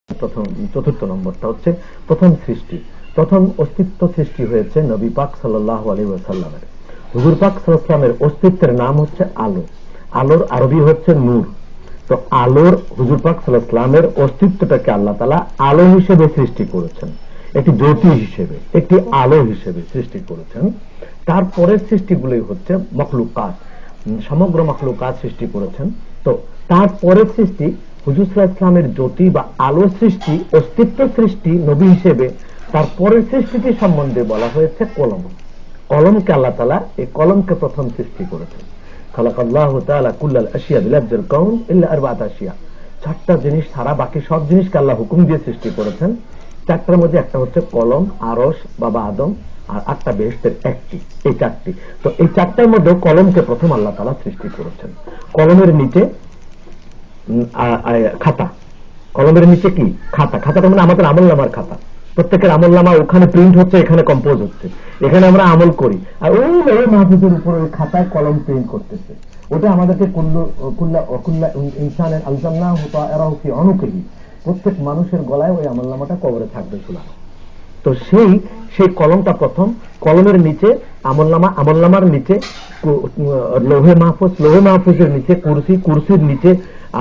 প্রথম চতুর্থ নম্বরটা হচ্ছে প্রথম সৃষ্টি, প্রথম অস্তিত্ব সৃষ্টি হয়েছে নবী পাক সাল্লাল্লাহু আলাইহি ওয়াসাল্লামের। হুজুর পাক সাল্লাল্লাহু আলাইহি ওয়াসাল্লামের অস্তিত্বের নাম হচ্ছে আলো, আলোর আরবি হচ্ছে নূর। তো আলোর হুজুর পাক সাল্লাল্লাহু আলাইহি ওয়াসাল্লামের অস্তিত্বটাকে আল্লাহ তাআলা আলো হিসেবে সৃষ্টি করেছেন, একটি জ্যোতি হিসেবে, একটি আলো হিসেবে সৃষ্টি করেছেন। তারপরের সৃষ্টিগুলোই হচ্ছে মখলুকাত, সমগ্র মখলুকাত সৃষ্টি করেছেন। তো তারপরের সৃষ্টি হুজুর সাল্লাল্লাহু আলাইহি ওয়াসাল্লামের জ্যোতি বা আলো সৃষ্টি, অস্তিত্ব সৃষ্টি নবী হিসেবে। তারপরের সৃষ্টিটি সম্বন্ধে বলা হয়েছে কলম। কলমকে আল্লাহ তাআলা, এই কলমকে প্রথম সৃষ্টি করেছেন। খালাকাল্লাহু তাআলা কুল্লাল আশিয়া বিলাফজিল কাউন ইল্লা আরবাআত আশিয়া। চারটা জিনিস ছাড়া বাকি সব জিনিসকে আল্লাহ হুকুম দিয়ে সৃষ্টি করেছেন। চারটার মধ্যে একটা হচ্ছে কলম, আরশ, বাবা আদম, আর আটটা বেহেশতের একটি, এই চারটি। তো এই চারটার মধ্যে কলমকে প্রথম আল্লাহ তাআলা সৃষ্টি করেছেন। কলমের নিচে খাতা, কলমের নিচে কি খাতা, খাতাটা মানে আমাদের আমলনামার খাতা। প্রত্যেকের আমলনামা ওখানে প্রিন্ট হচ্ছে, এখানে কম্পোজ হচ্ছে, এখানে আমরা আমল করি। আর ওই মাহফুজের উপর ওই খাতায় কলম প্রিন্ট করতেছে, ওটা আমাদেরকে ইনসানের আলজামনাহু তায়রাহু ফি উনুকিহি, প্রত্যেক মানুষের গলায় ওই আমলনামাটা কবরে থাকবে ঝুলানো। তো সেই কলমটা প্রথম। কলমের নিচে আমলনামা, আমলনামার নিচে লৌহে মাহফুজ, লৌহে মাহফুজের নিচে কুরসি, কুরসির নিচে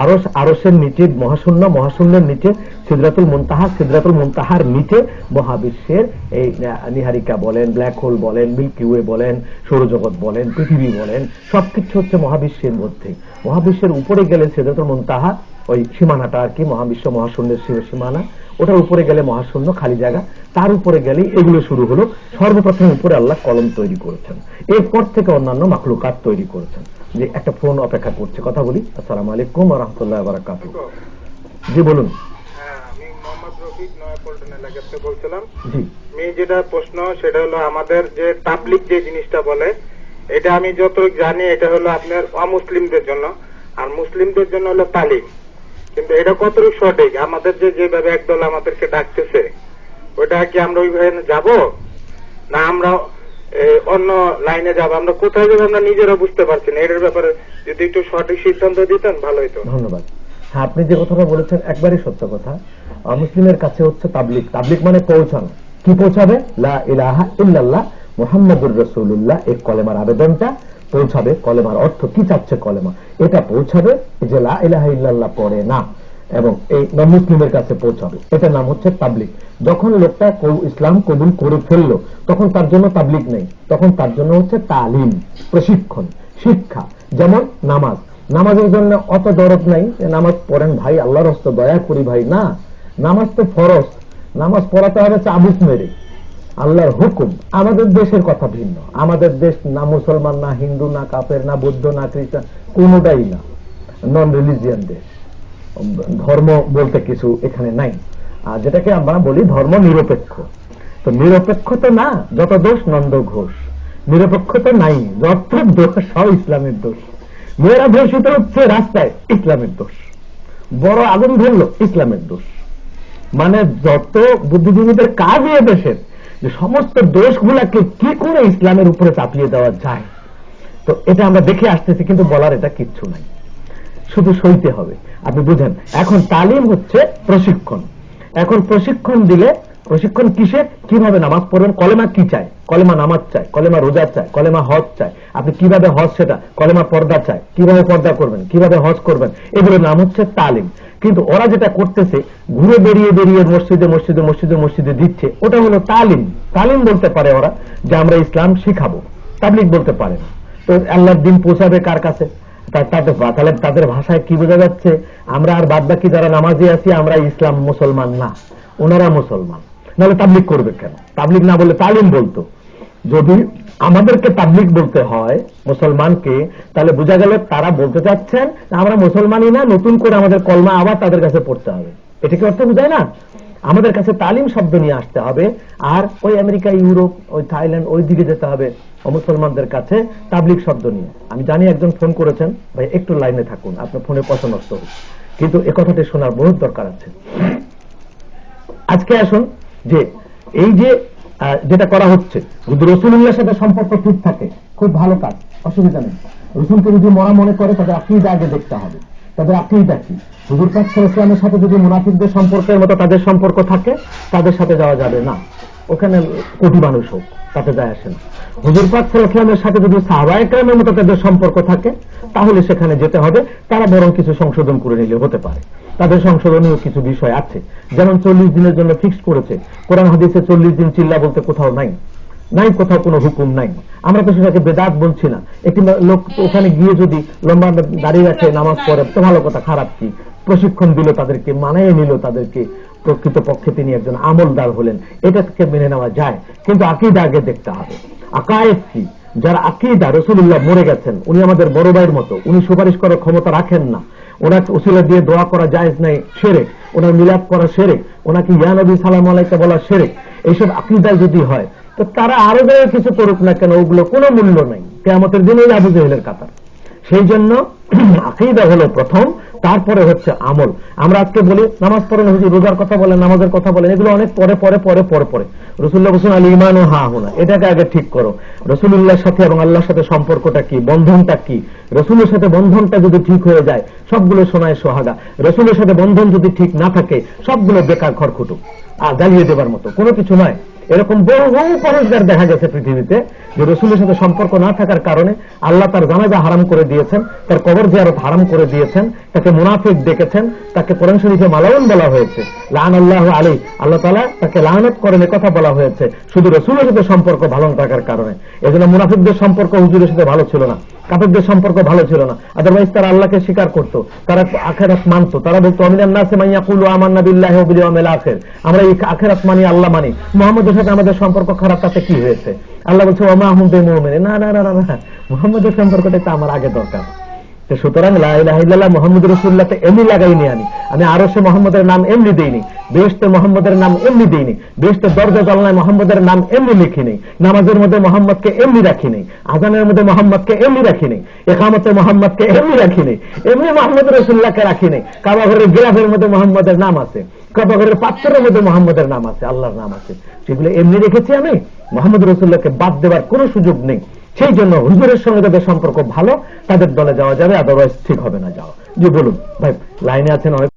আরশ, আরশের নিচে মহাশূন্য, মহাশূন্যের নিচে সিদরাতুল মুনতাহা, সিদরাতুল মুনতাহার নিচে মহাবিশ্বের এই নিহারিকা বলেন, ব্ল্যাক হোল বলেন, মিল্কি ওয়ে বলেন, সৌরজগৎ বলেন, পৃথিবী বলেন, সবকিছু হচ্ছে মহাবিশ্বের মধ্যে। মহাবিশ্বের উপরে গেলে সিদরাতুল মুনতাহা, ওই সীমানাটা আর কি, মহাবিশ্ব মহাশূন্যের সীমানা, ওটার উপরে গেলে মহাশূন্য খালি জায়গা, তার উপরে গেলে এগুলো শুরু হলো। সর্বপ্রথম উপরে আল্লাহ কলম তৈরি করেছেন, এরপর থেকে অন্যান্য মাখলুকাত তৈরি করেছেন। যে একটা ফোন অপেক্ষা করছে, কথা বলি। আসসালামু আলাইকুম ওয়া রাহমাতুল্লাহি ওয়া বারাকাতুহু। জি বলুন। আমি মোহাম্মদ রফিক, নয়াপল্টন এলাকা থেকে বলছিলাম। জি, আমি যেটা প্রশ্ন সেটা হলো আমাদের যে তাবলিগ যে জিনিসটা বলে, এটা আমি যতটুকু জানি এটা হলো আপনার অমুসলিমদের জন্য, আর মুসলিমদের জন্য হলো তালিম। কিন্তু এটা কতটুকু সঠিক? আমাদের যেভাবে একদল আমাদেরকে ডাকতেছে, ওটা কি আমরা ওইভাবে যাব, না আমরা অন্য লাইনে যাব? আমরা কোথায় যাবো আমরা নিজেরা বুঝতে পারছি না। এটার ব্যাপারে যদি একটু সঠিক সিদ্ধান্ত দিতেন ভালো হতো। ধন্যবাদ। হ্যাঁ, আপনি যে কথাটা বলেছেন একবারই সত্য কথা। মুসলিমের কাছে হচ্ছে তাবলিগ, তাবলিগ মানে পৌঁছানো। কি পৌঁছাবে? লা ইলাহা ইল্লাল্লাহ মুহাম্মাদুর রাসূলুল্লাহ, এই কলেমার আবেদনটা পৌঁছাবে। কলেমার অর্থ কি চাচ্ছে কলেমা, এটা পৌঁছাবে। যে লা ইলাহা ইল্লাল্লাহ পড়ে না এবং এই মুসলিমের কাছে পৌঁছাবে, এটার নাম হচ্ছে তাবলিগ। যখন লোকটা ইসলাম কবুল করে ফেললো, তখন তার জন্য তাবলিগ নেই, তখন তার জন্য হচ্ছে তালিম, প্রশিক্ষণ, শিক্ষা। যেমন নামাজ, নামাজের জন্য অত দরদ নাই যে নামাজ পড়েন ভাই, আল্লাহর হস্তে দয়া করি ভাই, না। নামাজ তো ফরজ, নামাজ পড়াতে হবে চাবুক মেরে, আল্লাহর হুকুম। আমাদের দেশের কথা ভিন্ন, আমাদের দেশ না মুসলমান, না হিন্দু, না কাফের, না বৌদ্ধ, না খ্রিস্টান, কোনোটাই না, নন রিলিজিয়ান দেশ। ধর্ম বলতে কিছু এখানে নাই, আর যেটাকে আমরা বলি ধর্ম নিরপেক্ষ। তো নিরপেক্ষ তো না, যত দোষ নন্দ ঘোষ। নিরপেক্ষ তো নাই, যত দোষ সব ইসলামের দোষ। মেয়েরা ধর্ষিত হচ্ছে রাস্তায়, ইসলামের দোষ। বড় আগুন ধরলো, ইসলামের দোষ। মানে যত বুদ্ধিজীবীদের কাজ এ দেশের, যে সমস্ত দোষগুলাকে কি করে ইসলামের উপরে চাপিয়ে দেওয়া যায়, তো এটা আমরা দেখে আসতেছি, কিন্তু বলার এটা কিচ্ছু নাই, শুধু সইতে হবে। আপনি বুঝেন। এখন তালিম হচ্ছে প্রশিক্ষণ। এখন প্রশিক্ষণ দিলে, প্রশিক্ষণ কিসে, কিভাবে নামাজ পড়বেন, কলেমা কি চায়, কলেমা নামাজ চায়, কলেমা রোজা চায়, কলেমা হজ চায়, আপনি কিভাবে হজ, সেটা কলেমা পর্দা চায়, কিভাবে পর্দা করবেন, কিভাবে হজ করবেন, এগুলোর নাম হচ্ছে তালিম। কিন্তু ওরা যেটা করতেছে, ঘুরে বেরিয়ে বেরিয়ে মসজিদে মসজিদে মসজিদে মসজিদে দিচ্ছে, ওটা হলো তালিম। তালিম বলতে পারে ওরা যে আমরা ইসলাম শিখাবো, তাবলিগ বলতে পারে না। তো আল্লাহর দিন পৌঁছাবে কার কাছে? তাহলে তাদের ভাষায় কি বোঝা যাচ্ছে? আমরা আর বাদ বাকি যারা নামাজি আছি, আমরা ইসলাম মুসলমান না, ওনারা মুসলমান। নাহলে তাবলিগ করবে কেন? তাবলিগ না বলে তালিম বলতো। যদি আমাদেরকে তাবলিগ বলতে হয় মুসলমানকে, তাহলে বোঝা গেল তারা বলতে চাচ্ছেন আমরা মুসলমানই না, নতুন করে আমাদের কলমা আবার তাদের কাছে পড়তে হবে। এটা কি অর্থ বোঝায় না? আমাদের কাছে তালিম শব্দ নিয়ে আসতে হবে, আর ওই আমেরিকা, ইউরোপ, ওই থাইল্যান্ড, ওই দিকে যেতে হবে মুসলমানদের কাছে তাবলিগ শব্দ নিয়ে। আমি জানি একজন ফোন করেছেন, ভাই একটু লাইনে থাকুন, আপনার ফোনে পয়সা নষ্ট হচ্ছে, কিন্তু এ কথাটি শোনার বহুত দরকার আছে। আজকে আসুন, যে এই যে যেটা করা হচ্ছে, যদি রাসূলুল্লাহর সাথে সম্পর্ক ঠিক থাকে, খুব ভালো কাজ, অসুবিধা নেই। রাসূলকে যদি মরা মনে করে, তাদের আকীদা আগে দেখতে হবে। তাদের আকীদা কি? হুজুর পাক সাল্লাল্লাহু আলাইহি ওয়াসাল্লামের সাথে যদি মুনাফিকদের সম্পর্কের মতো তাদের সম্পর্ক থাকে, তাদের সাথে যাওয়া যাবে না। ওখানে কোটি মানুষ হোক, তাতে যায় আসে না। হুজুর পাক সাল্লাল্লাহু আলাইহি ওয়াসাল্লামের সাথে যদি সাহাবায়ে কেরামের মতো তাদের সম্পর্ক থাকে, তাহলে সেখানে যেতে হবে। তারা বরং কিছু সংশোধন করে নিলে হতে পারে। তাদের সংশোধনীয় কিছু বিষয় আছে, যেমন 40 দিনের জন্য ফিক্সড করেছে। কোরআন হাদিসে 40 দিন চিল্লা বলতে কোথাও নাই, কোথাও কোনো হুকুম নাই। আমরা তো সেটাকে বেদাত বলছি না। একটি লোক ওখানে গিয়ে যদি লম্বা দাঁড়িয়ে রাখে, নামাজ পড়ে, তো ভালো কথা, খারাপ কি? প্রশিক্ষণ দিল তাদেরকে, মানিয়ে নিল তাদেরকে, প্রকৃত পক্ষে তিনি একজন আমলদার হলেন, এটাকে মেনে নেওয়া যায়। কিন্তু আকীদা আগে দেখতে হবে। আকায়েদ কি? যারা আকীদা, রাসূলুল্লাহ মরে গেছেন, উনি আমাদের বড় ভাইয়ের মতো, উনি সুপারিশ করার ক্ষমতা রাখেন না। ওনাকে উসিলা দিয়ে দোয়া করা জায়েজ নাই, শিরক। ওনার মিলাদ করা শিরক, ওনাকে ইয়া নবী সালামু আলাইকা বলা শিরক। এইসব আকীদা যদি হয়, তো তারা আরো কিছু করুক না কেন, ওগুলো কোনো মূল্য নাই। কিয়ামতের দিন ওই আবু জেহেলের কাতার। সেই জন্য আকীদা হলো প্রথম, তারপরে হচ্ছে আমল। আমরা আজকে বলি নামাজ পড়েন হুজুর, রোজার কথা বলেন, নামাজের কথা বলেন, এগুলো অনেক পরে পরে পরে পরে পরে। রাসূলুল্লাহ বলেছেন আল ঈমানু হা হুনা, এটাকে আগে ঠিক করো। রাসূলুল্লাহর সাথে এবং আল্লাহর সাথে সম্পর্কটা কি, বন্ধনটা কি? রাসূলের সাথে বন্ধনটা যদি ঠিক হয়ে যায়, সবগুলো সোনায় সোহাগা। রাসূলের সাথে বন্ধন যদি ঠিক না থাকে, সবগুলো বেকার খড়কুটো, আর জ্বালিয়ে দেবার মতো কোনো কিছু নয়। এরকম বহু বহু পরস্কার দেখা গেছে পৃথিবীতে, যে রাসূলের সাথে সম্পর্ক না থাকার কারণে আল্লাহ তার জানাজা হারাম করে দিয়েছেন, তার কবর জিয়ারত হারাম করে দিয়েছেন, তাকে মুনাফিক ডেকেছেন, তাকে কোরআন শরীফে মালাউন বলা হয়েছে, লাআনাল্লাহু আলাইহি, আল্লাহ তাআলা তাকে লানত করেন, কথা বলা হয়েছে শুধু রাসূলের সাথে সম্পর্ক ভালো না থাকার কারণে। এজন্য মুনাফিকদের সম্পর্ক হুজুরের সাথে ভালো ছিল না, কাফেরদের সম্পর্ক ভালো ছিল না। আদারওয়াইজ তারা আল্লাহকে স্বীকার করত, তারা আখিরাত মানত, তারা বলতো আমিনান নাসি মান ইয়াকুলু আমান্না বিল্লাহি ওয়া বিল ইয়াউমিল আখির, আমরা এই আখিরাত মানি, আল্লাহ মানি। মুহাম্মদের সাথে আমাদের সম্পর্ক খারাপ, তাতে কি হয়েছে? আল্লাহ বলছে ওয়া মা হুম বিমুমিনিন, না না না না, মুহাম্মদের সম্পর্কটা তো আমার আগে দরকার। সুতরাং লা ইলাহা ইল্লাল্লাহ মুহাম্মদুর রাসূলুল্লাহকে এমনি লাগাইনি আমি আরশে মুহাম্মদের নাম এমনি দেইনি, বেহেশতে মুহাম্মদের নাম এমনি দেইনি, বেহেশতের দরজা জানালায় মুহাম্মদের নাম এমনি লিখি নেই, নামাজের মধ্যে মুহাম্মদকে এমনি রাখি নেই, আযানের মধ্যে মুহাম্মদকে এমনি রাখি নেই, ইকামতে মুহাম্মদকে এমনি রাখি নেই, এমনি মুহাম্মদুর রাসূলুল্লাহকে রাখি নেই। কাবা ঘরের গিলাফের মধ্যে মুহাম্মদের নাম আছে, কাবা ঘরের পাত্রের মধ্যে মুহাম্মদের নাম আছে, আল্লাহর নাম আছে, সেগুলো এমনি রেখেছি আমি। মুহাম্মদুর রাসূলুল্লাহকে বাদ দেওয়ার কোনো সুযোগ নেই। সেই জন্য হুজুরের সঙ্গে তাদের সম্পর্ক ভালো, তাদের দলে যাওয়া যাবে, আদারওয়াইজ ঠিক হবে না যাওয়া। জি বলুন ভাই, লাইনে আছেন অনেক।